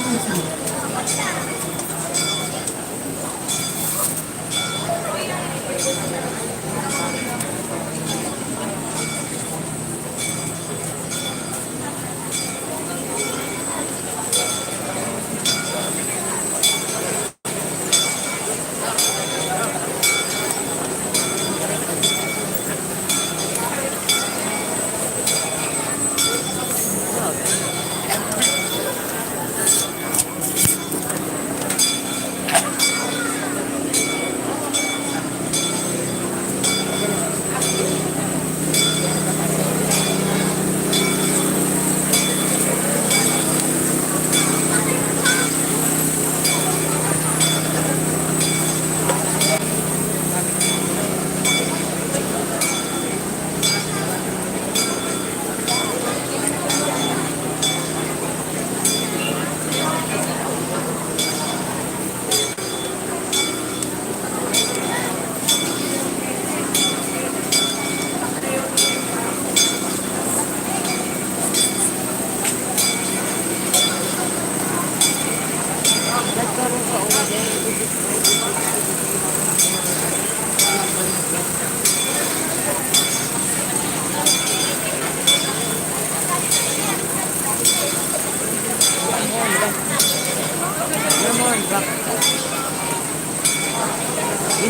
You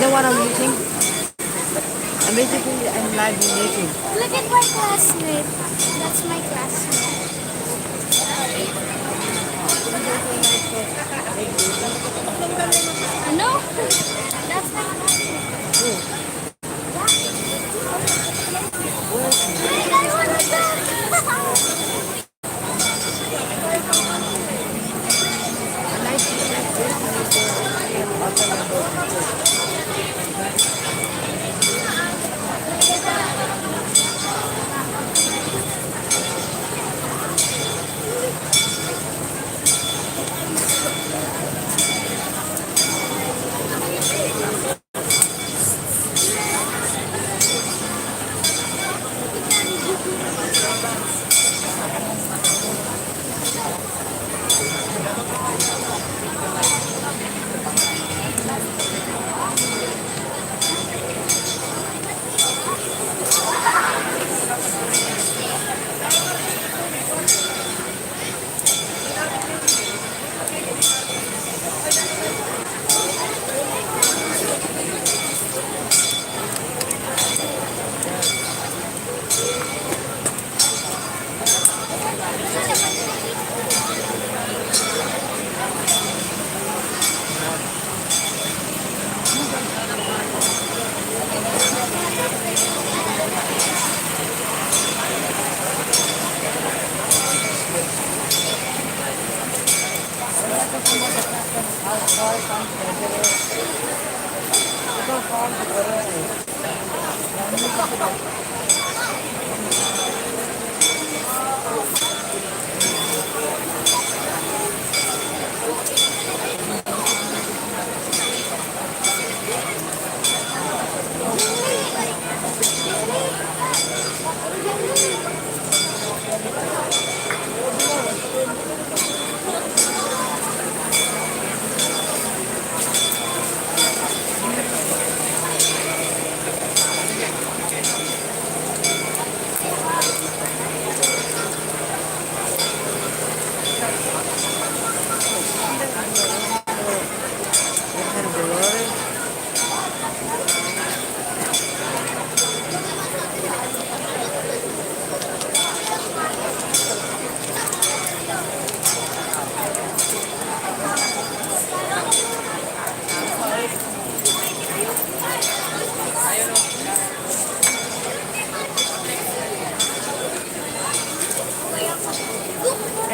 know what I'm using? I'm live in YouTube. Look at my classmate. That's my classmate. No? That's my classmate. Hey guys, look at that!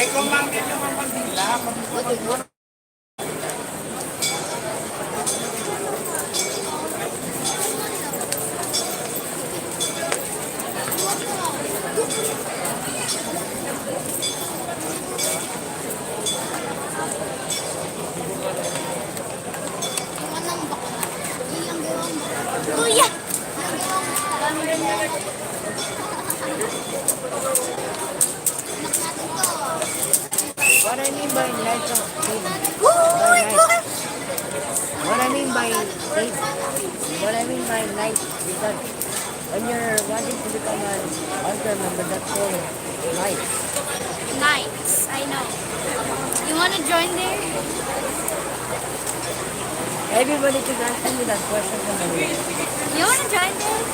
Eh, kung mangin naman pagdila, pag Kuya! I mean by light, Oh my god! what I mean by faith, what I mean by light is that when you're wanting to become an altar member, that's called light. Nice, I know. You want to join there? Everybody keeps asking me that question from the way. You want to join there?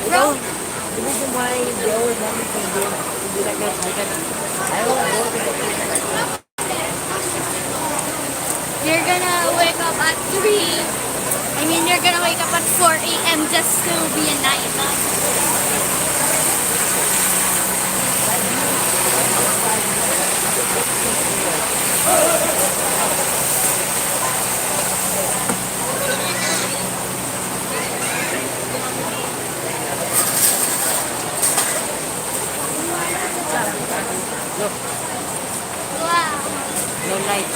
You Bro, know, the reason why they always want me to be like this, I don't go to the place. you're gonna wake up at 3. I mean, you're gonna wake up at 4 a.m. just to be a night. Look, Wow. no light.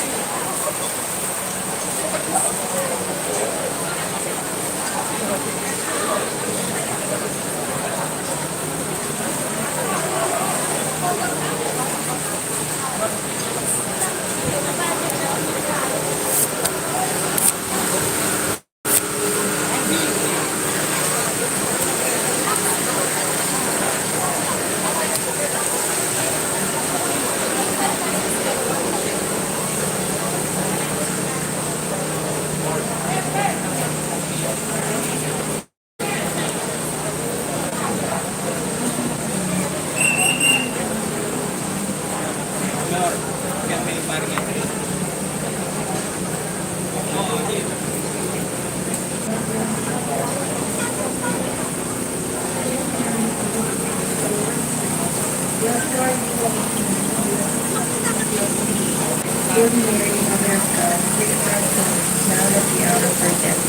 Hail Mary, Mother of God, pray for us sinners, now and at the hour of our death.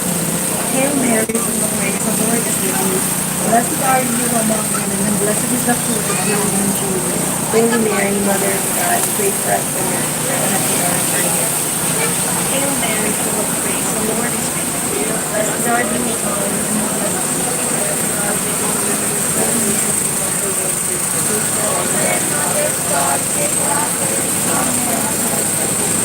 Hail Mary, full of grace, the Lord is with you. Blessed are you among women, and blessed is the fruit of your womb, Jesus. Holy Mary, Mother of God, pray for us sinners, now and at the hour of our death. Hail Mary, full of grace, the Lord is with you. Blessed are you among women, and blessed is the fruit of your womb, Jesus. Holy Mary, Mother of God, pray for us sinners, now and at the hour of our death.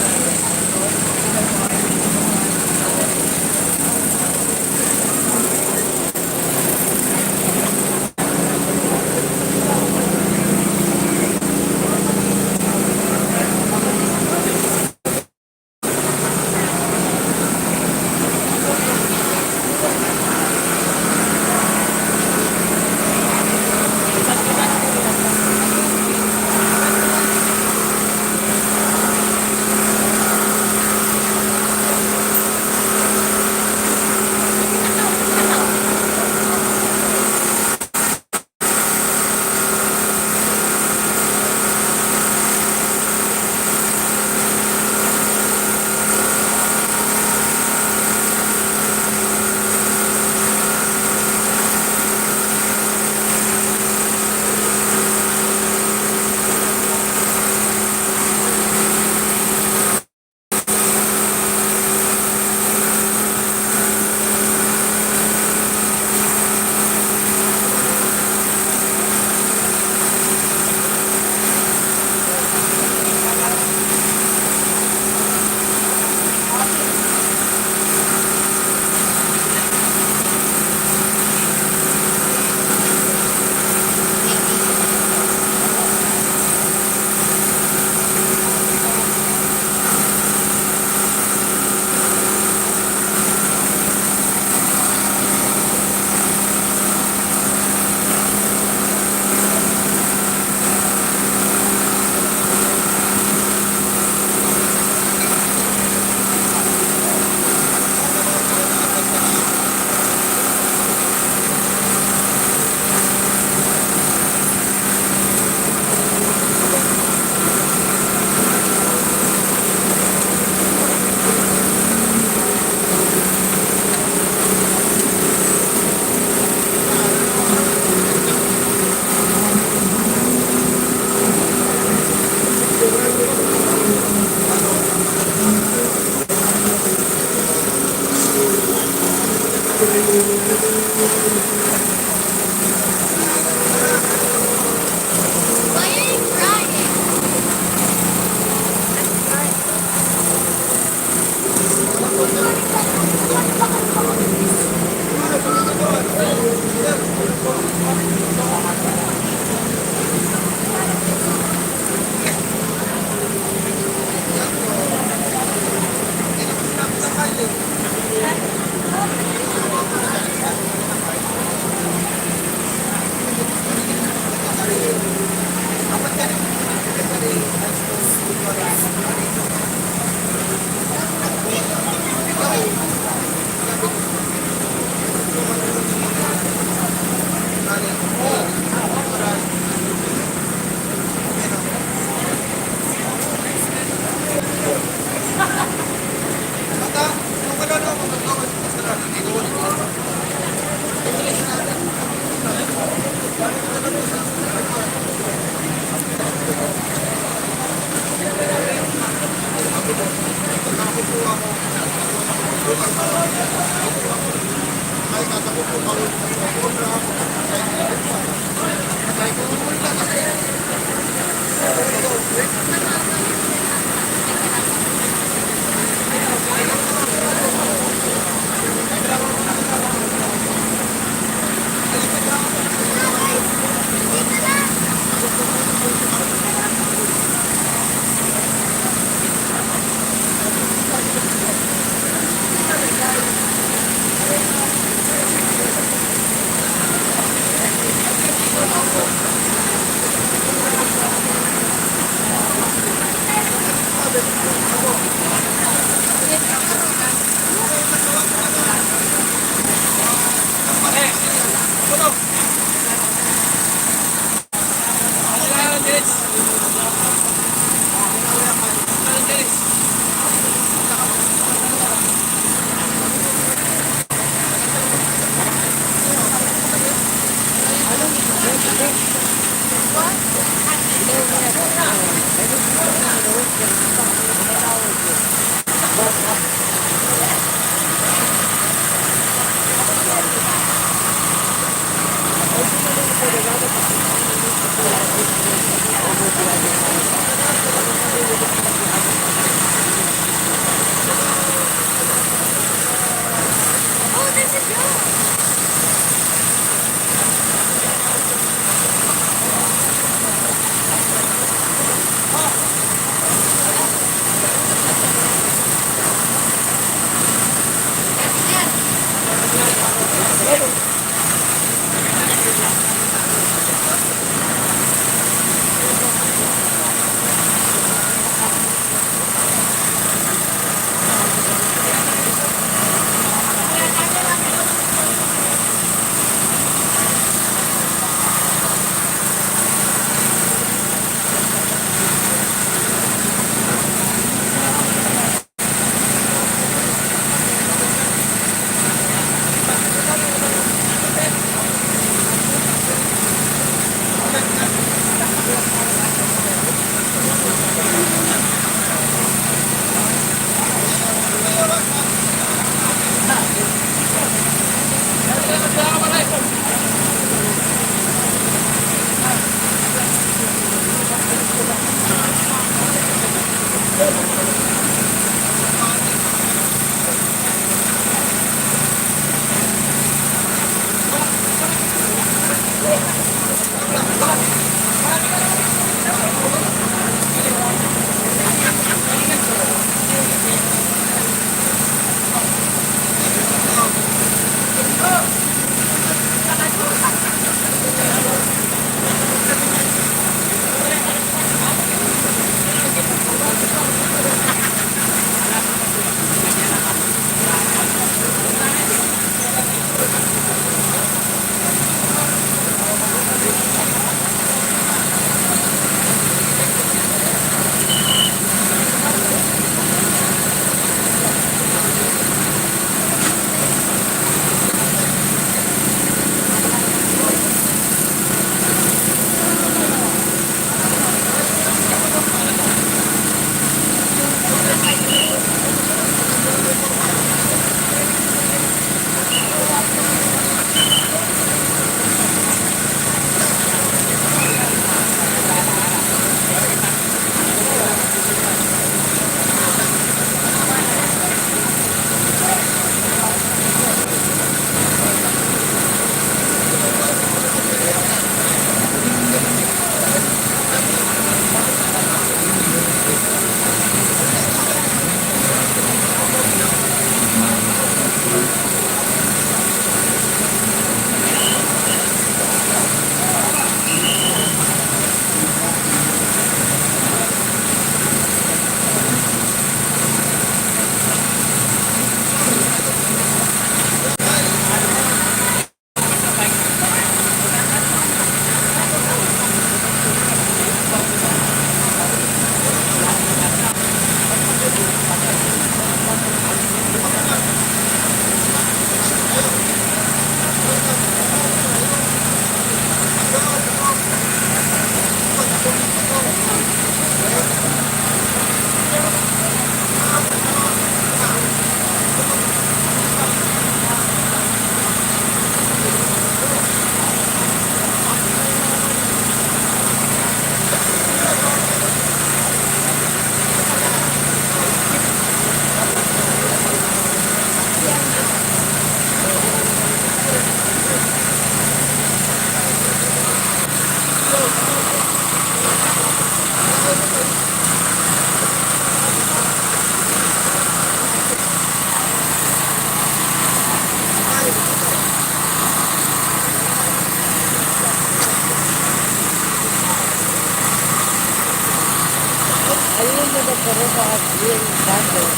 unlimited Toronto has real bundle.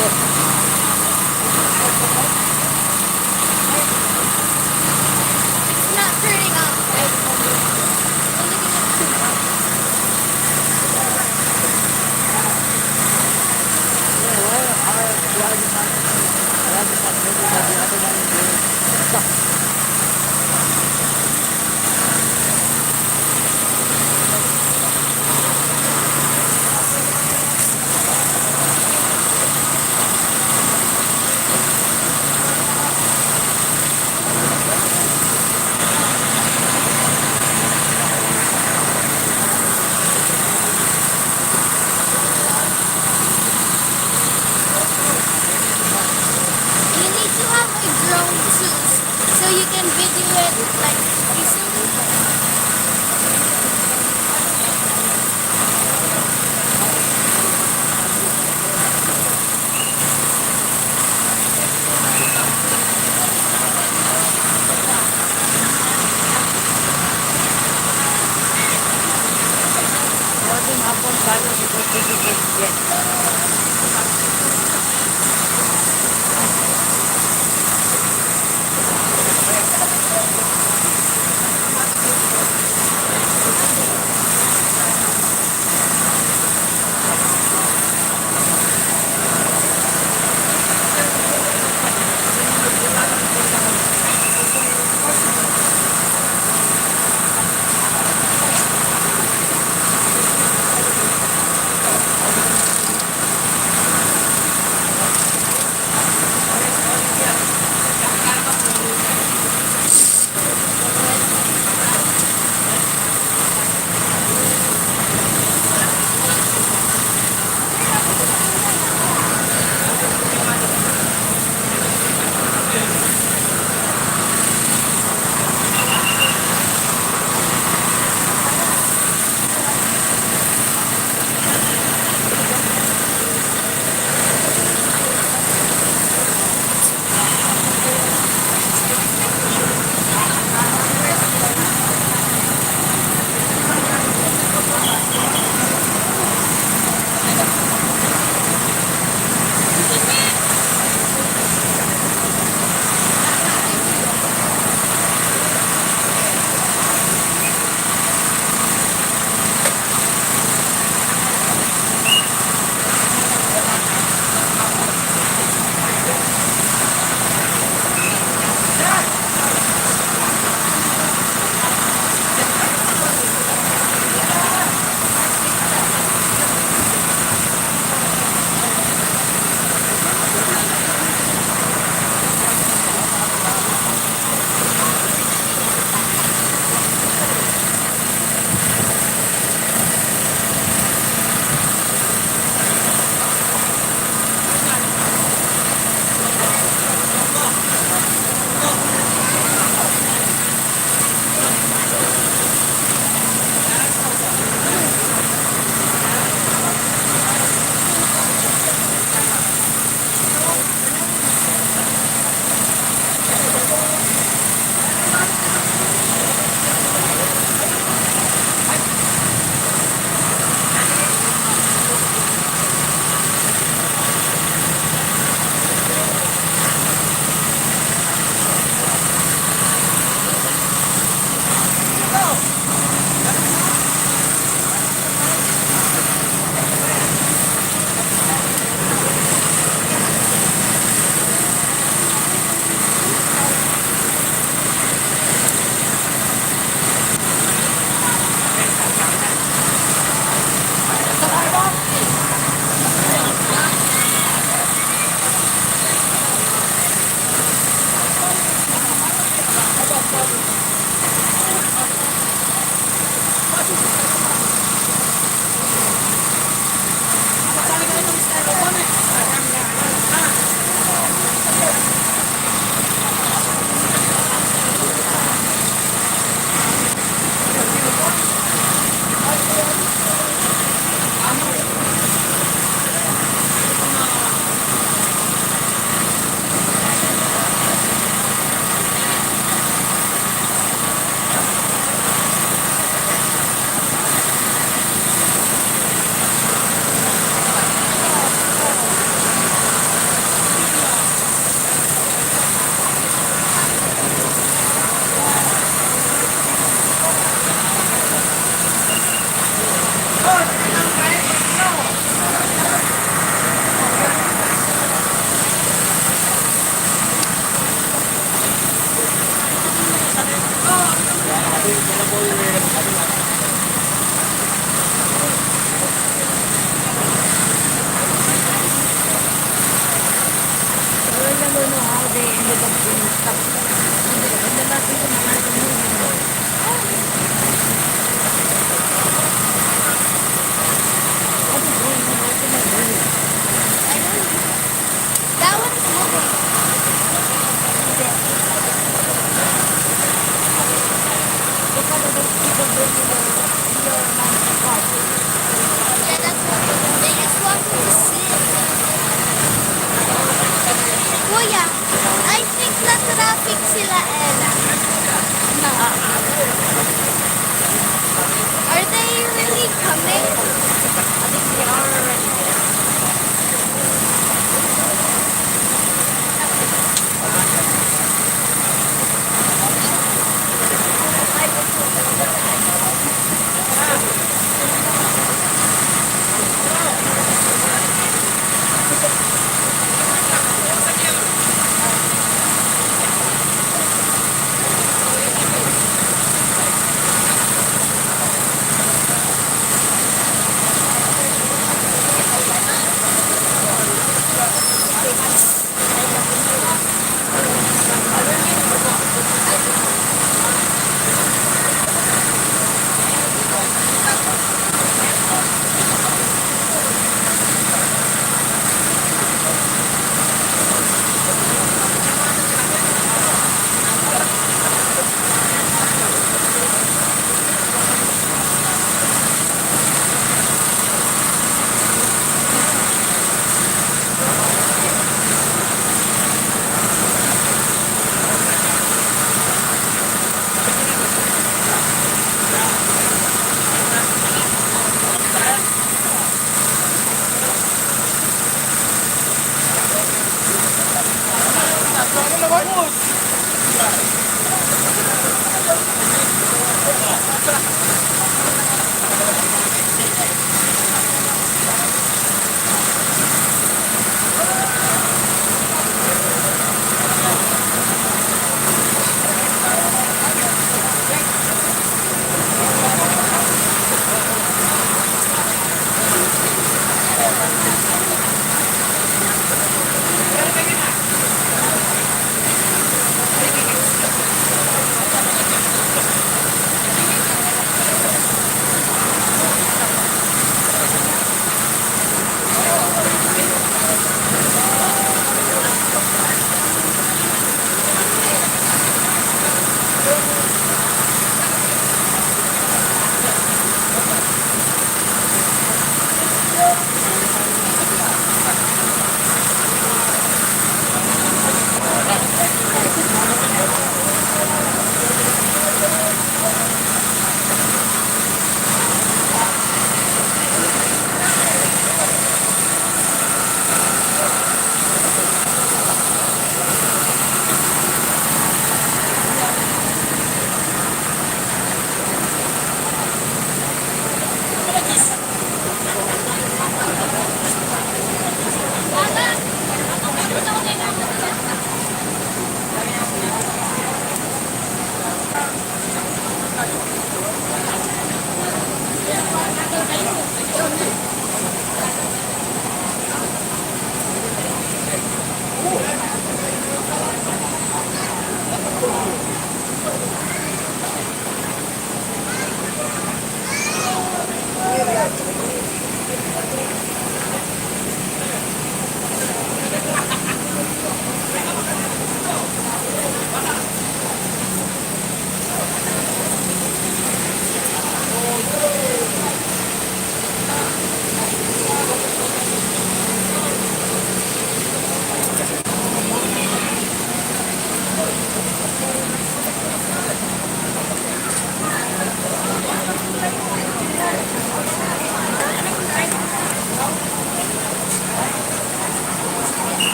Yes. It's not turning off, guys. Only gonna turn off. Yeah, why are the other ones maybe that the other one is doing stuff? You need to have a drone too, so you can video it like easily. Nothing happened tayo because this is what you get. of being stuck. And the last thing is not to move. What is going on? What am I doing? I don't know. That one is moving. Look at those people doing in your mom's car. Yeah, that's what they just want me to sit. Kuya, I think na traffic sila, Ella.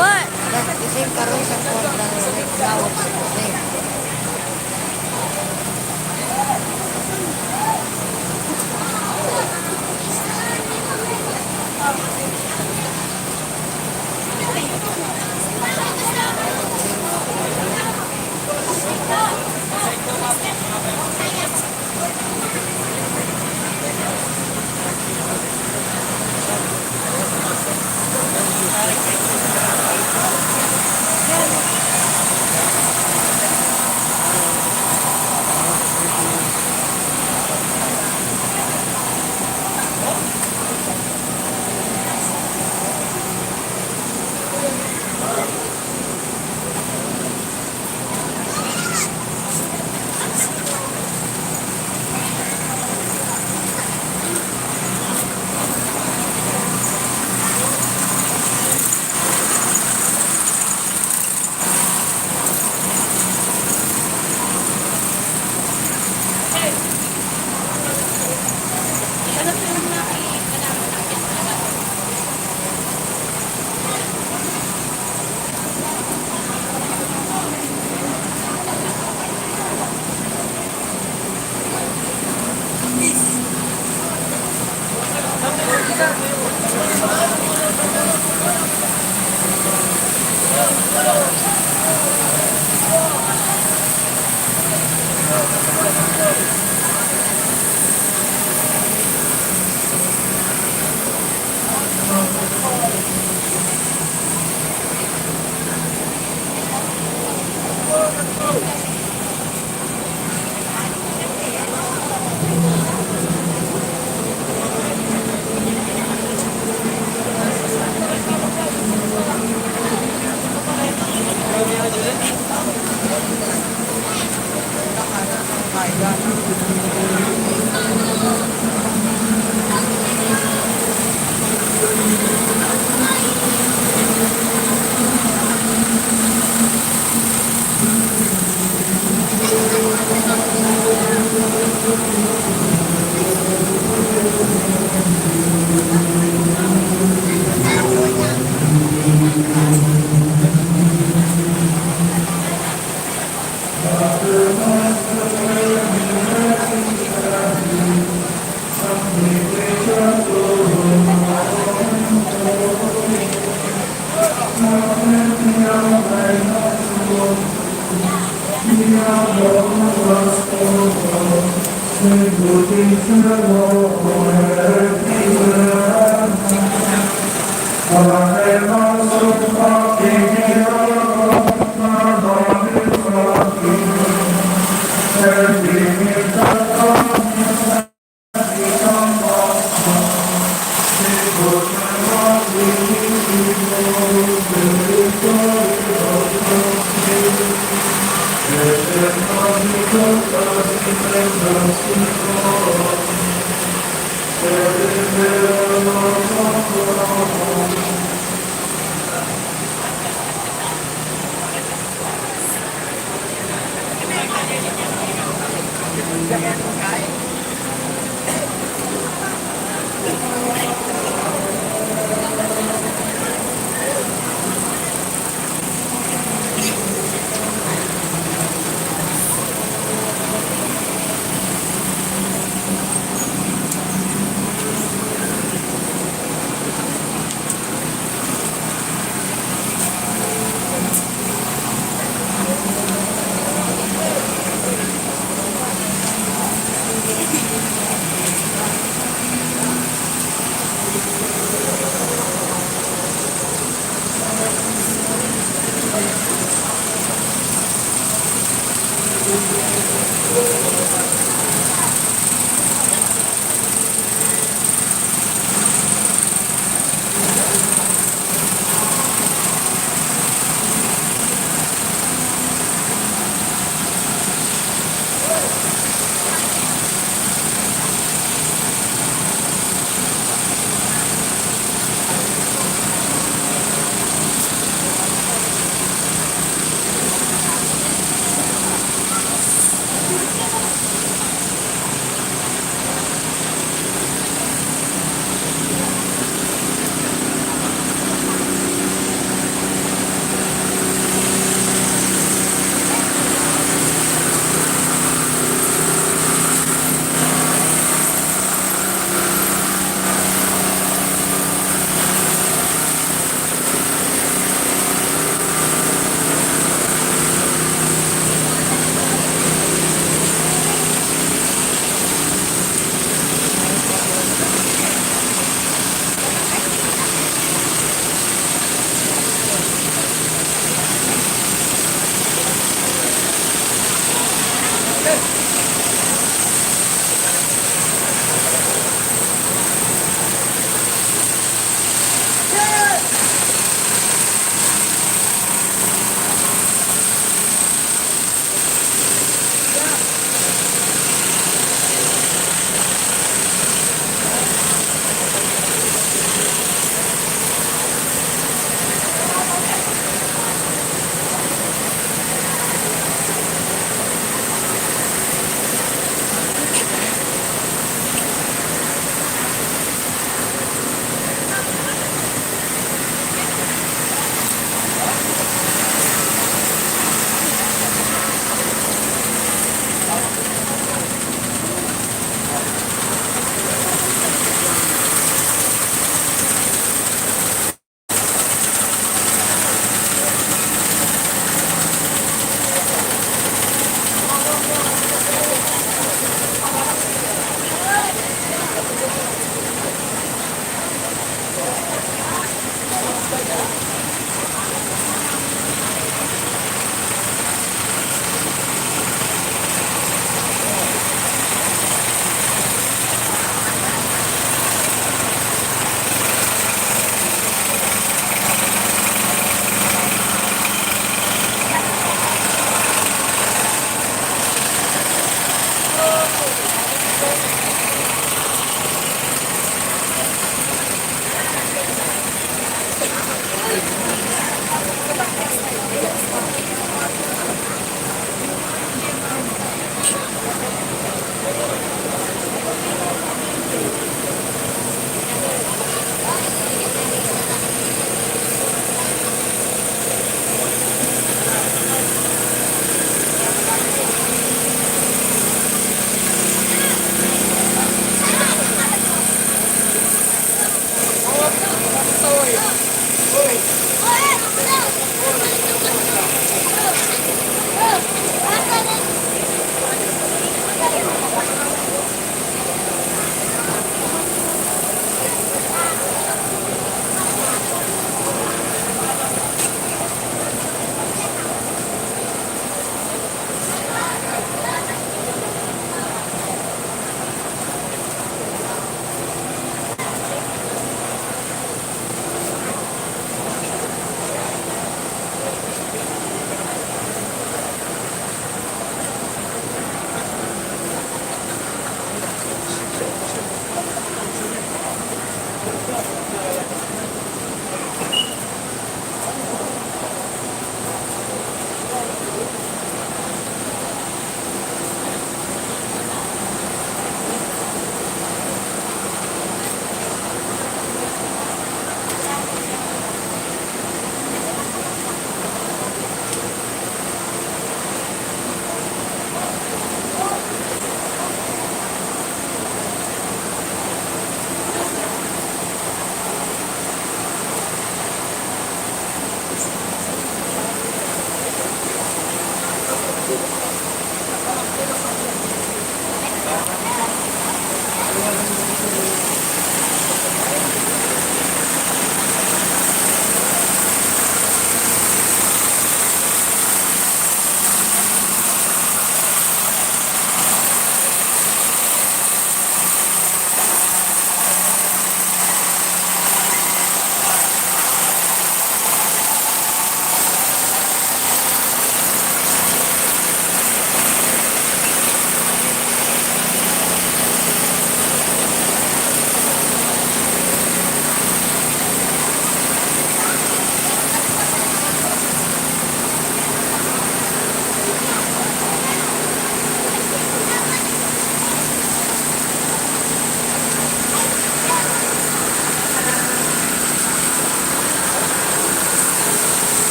What? Kasi karoon sa kuwan ng nagtawag sa kasi.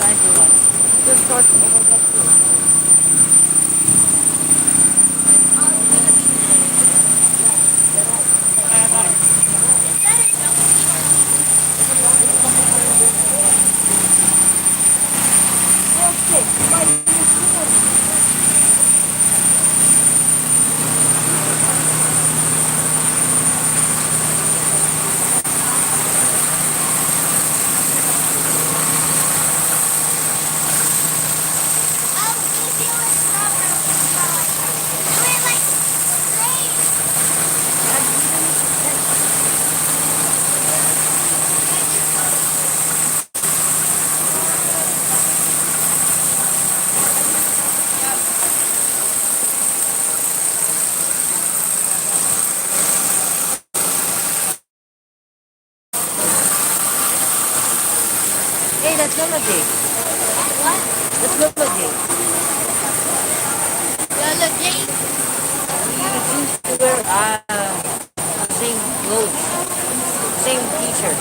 91. Just start over that too. Okay, hey, that's Mama J. What? That's Mama J. Lola Jane. You choose to wear same clothes, same t-shirt.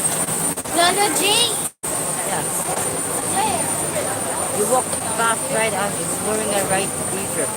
Lola Jane. Yeah. Where? You walk past right on. He's wearing a right t-shirt.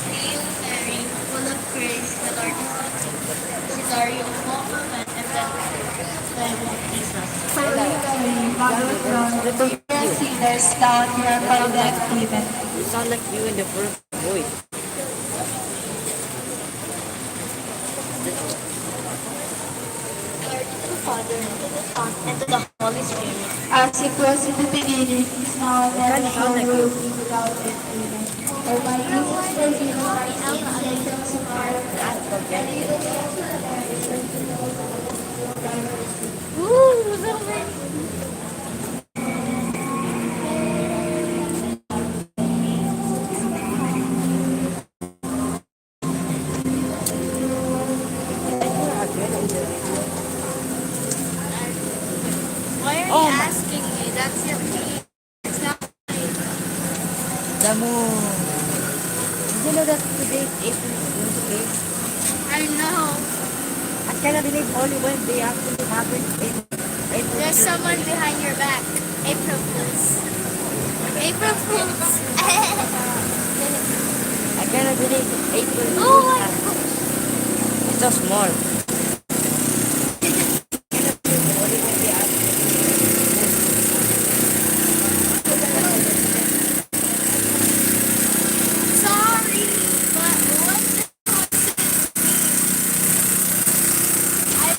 Hail Mary, full of grace, the Lord is with you. Blessed are you among women, and blessed is the Jesus. Holy Mary, Mother of God, Little we are you. sinners now and at our death. Amen. You sound like you in the first voice. Glory to the Father, and to the Son, and to the Holy Spirit. As it was in the beginning, is now, and Kinda ever sound like will you. be without end. Amen. O my Jesus, forgive our sins, save us from our Ooh, so many. Why are Oh you my- asking me? That's your key. It's not mine. The moon. Did you know that today is April Fool's Day? I know. I cannot believe only when they actually happen. April There's Fool's someone Day. behind your back. April Fools. April Fools. I cannot believe April Oh Fool's my Day. gosh. It's so small. Only when they actually Sorry, but what the I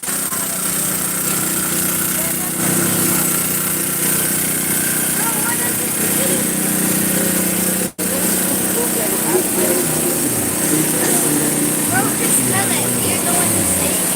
what does it Bro, just spell it. You're the one who's saying it.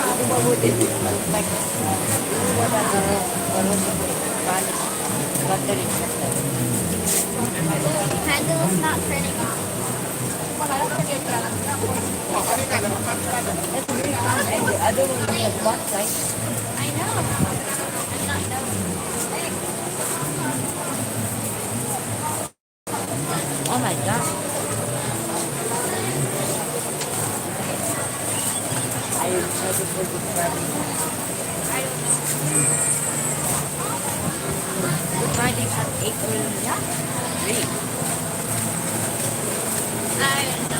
Look at mabuti. Like, wala na wala sa Spanish. Battery. Handle is not turning on. And the other one is the one side. I know. I'm not done. Oh my gosh. I excited for Good Friday? I don't know. Good Friday at April 3. I don't know.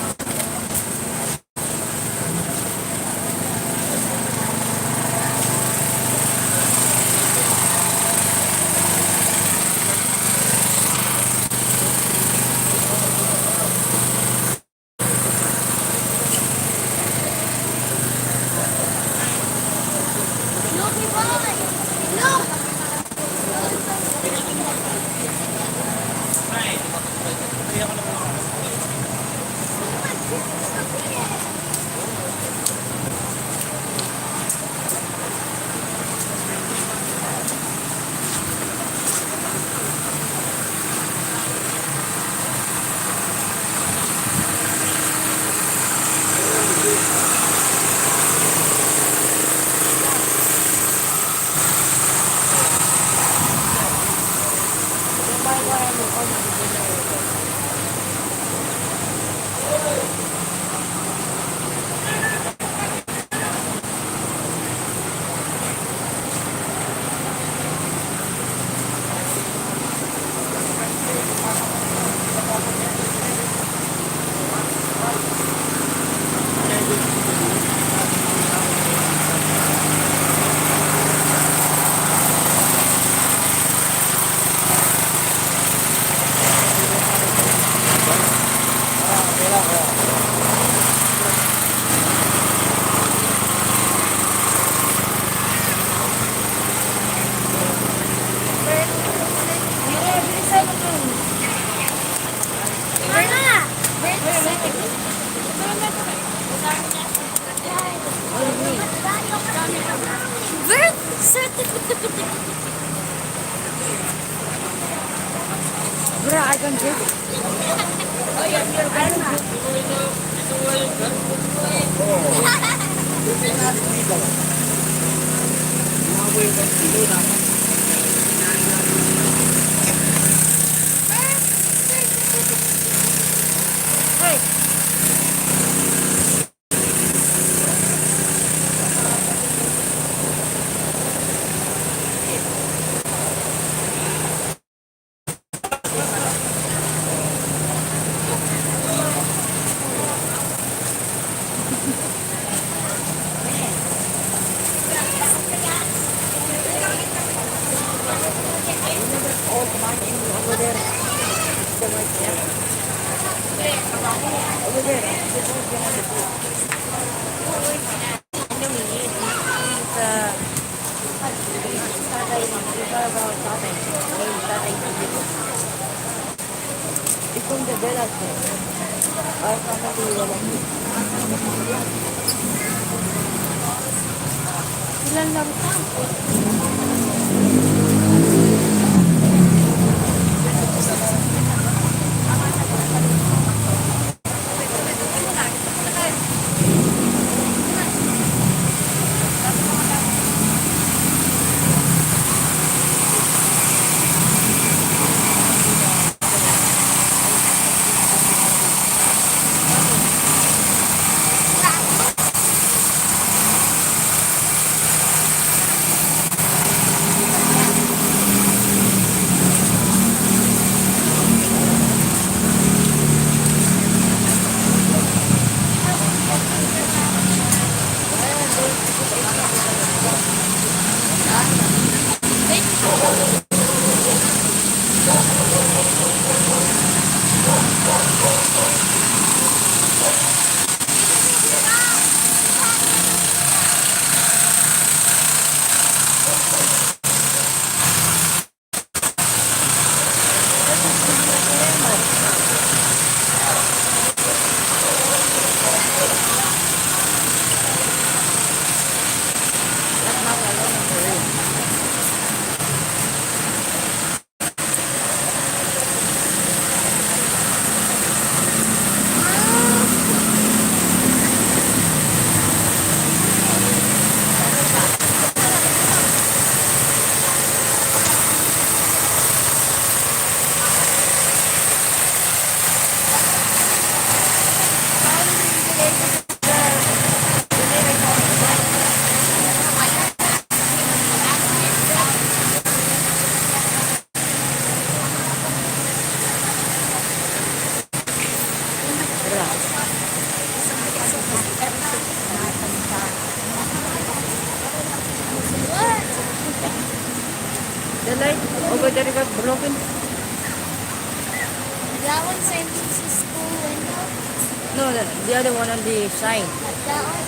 Look, me boy! Look! Yung bahay ko ay may konti din na ito. Birth certificate. Bra, I can take it. Over there. The right there. Over there. The one behind the pool. Tatay, about tatay. Tatay. Itong the velas ko. Ay, tatay wala. Ilan lang ito? ba that got broken? That one same as the school window. No, the other one on the side. That one.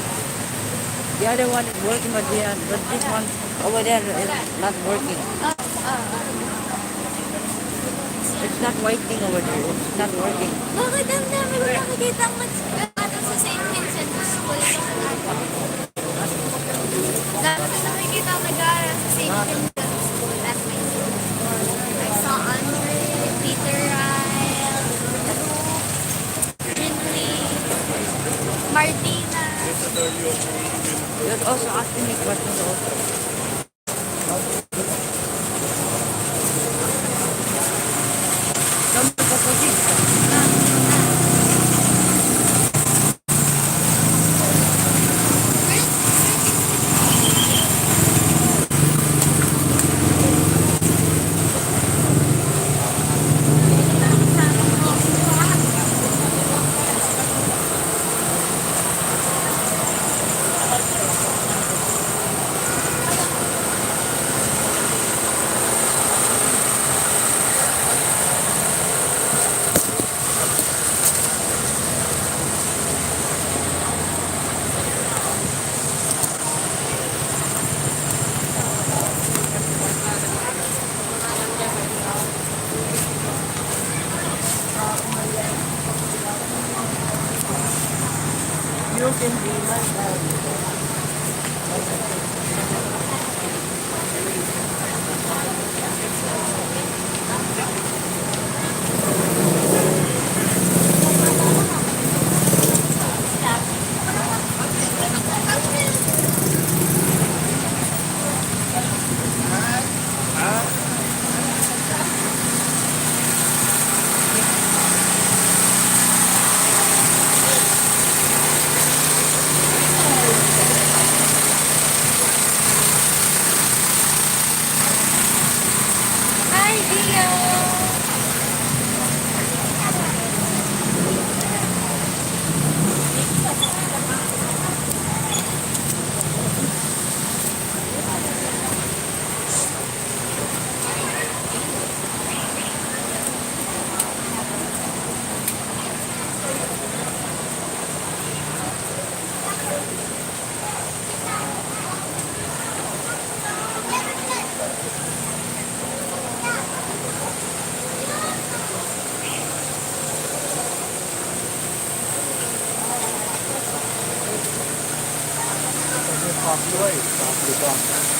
The other one is working, but this one over there is not working. It's not working over there. It's not working. Bakit ang dami ko nakikita ang sa St. Vincent School? Dami ko nakikita ang nag-aaral sa St. Vincent School at may I saw Andre, Peter Ryle, Rinley, Martina. You're also asking me questions also. Come to proceed. You can be my dad. Hi, Dio! Softly away, softly down.